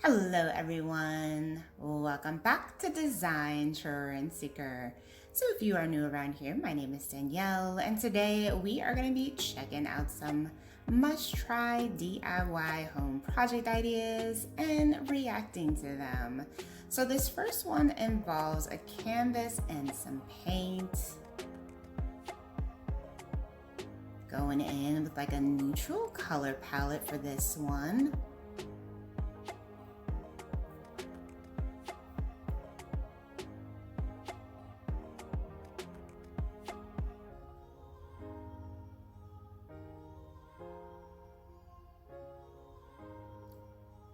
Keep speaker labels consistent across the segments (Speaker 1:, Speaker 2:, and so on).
Speaker 1: Hello everyone, welcome back to Design Trend Seeker. So if you are new around here, my name is Danielle and today we are going to be checking out some must-try DIY home project ideas and reacting to them. So this first one involves a canvas and some paint. Going in with like a neutral color palette for this one.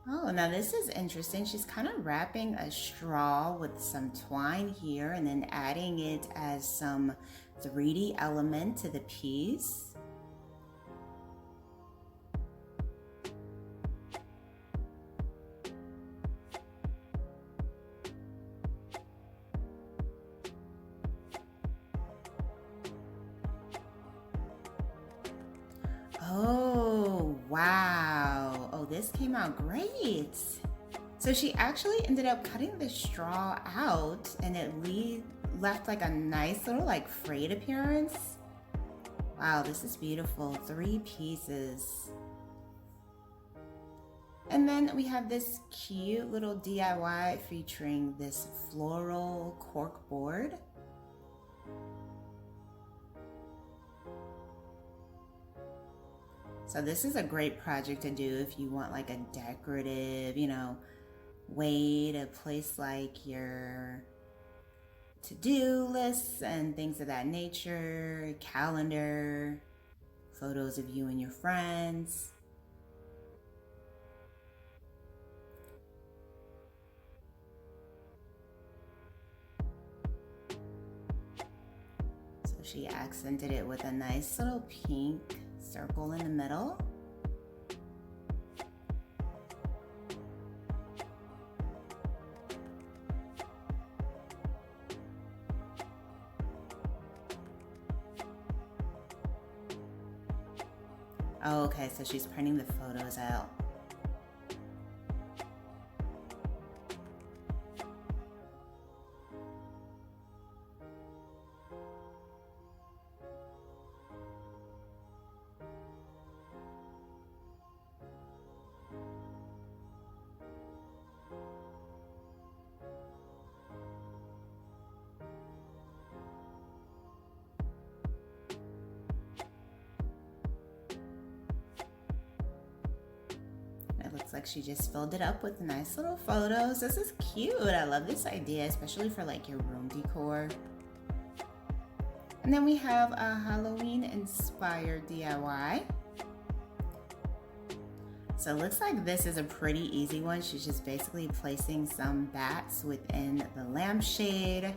Speaker 1: Oh, now this is interesting. She's kind of wrapping a straw with some twine here and then adding it as some 3D element to the piece. Oh, wow. Oh, this came out great. So she actually ended up cutting the straw out and it left like a nice little like frayed appearance. Wow, this is beautiful. 3 pieces. And then we have this cute little DIY featuring this floral corkboard. So this is a great project to do if you want like a decorative, way to place like your to-do lists and things of that nature, calendar, photos of you and your friends. So she accented it with a nice little pink circle in the middle. Oh, okay, so she's printing the photos out. Looks like she just filled it up with nice little photos. This is cute. I love this idea, especially for like your room decor. And then we have a Halloween inspired DIY. So it looks like this is a pretty easy one. She's just basically placing some bats within the lampshade,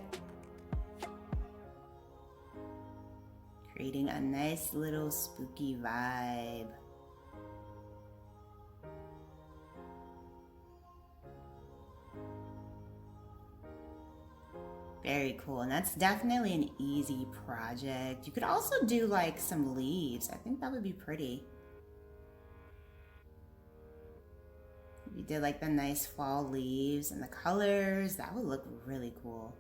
Speaker 1: creating a nice little spooky vibe. Very cool, and that's definitely an easy project. You could also do like some leaves. I think that would be pretty. If you did like the nice fall leaves and the colors, that would look really cool.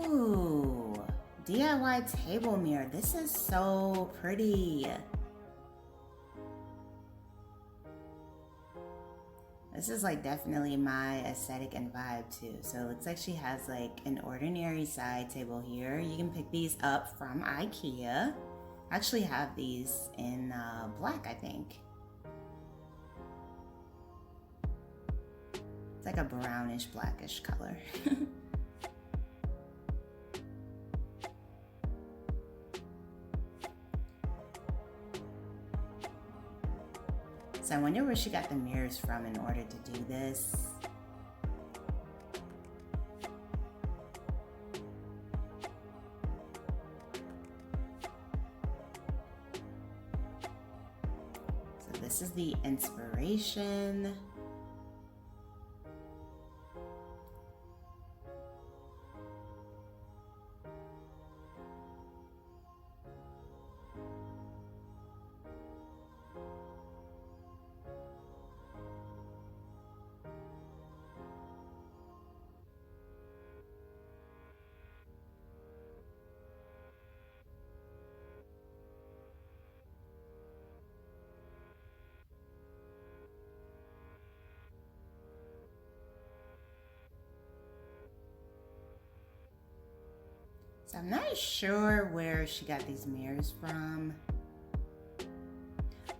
Speaker 1: Ooh, DIY table mirror. This is so pretty. This is like definitely my aesthetic and vibe too. So it looks like she has like an ordinary side table here. You can pick these up from IKEA. I actually have these in black, I think. It's like a brownish blackish color. So I wonder where she got the mirrors from in order to do this. So this is the inspiration. So I'm not sure where she got these mirrors from.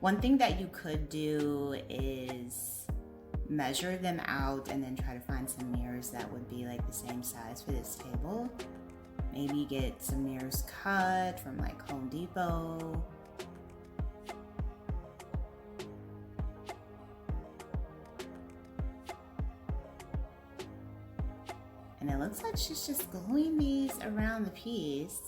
Speaker 1: One thing that you could do is measure them out and then try to find some mirrors that would be like the same size for this table. Maybe get some mirrors cut from like Home Depot. And it looks like she's just gluing these around the piece.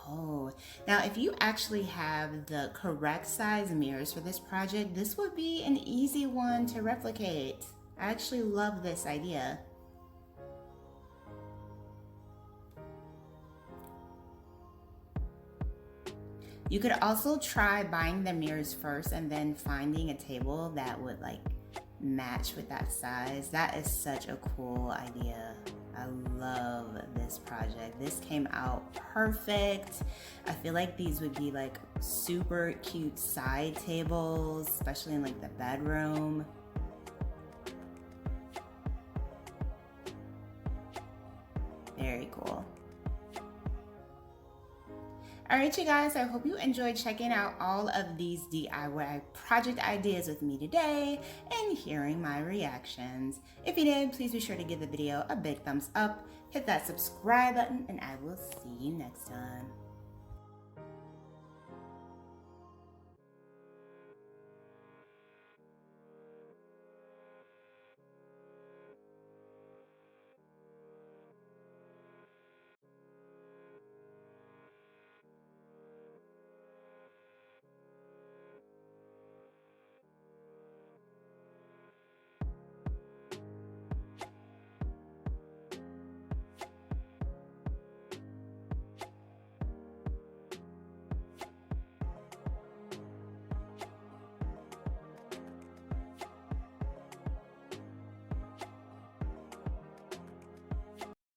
Speaker 1: Oh, now if you actually have the correct size mirrors for this project, this would be an easy one to replicate. I actually love this idea. You could also try buying the mirrors first and then finding a table that would like match with that size. That is such a cool idea. I love this project. This came out perfect. I feel like these would be like super cute side tables, especially in like the bedroom. Very cool. All right, you guys, I hope you enjoyed checking out all of these DIY project ideas with me today and hearing my reactions. If you did, please be sure to give the video a big thumbs up, hit that subscribe button, and I will see you next time.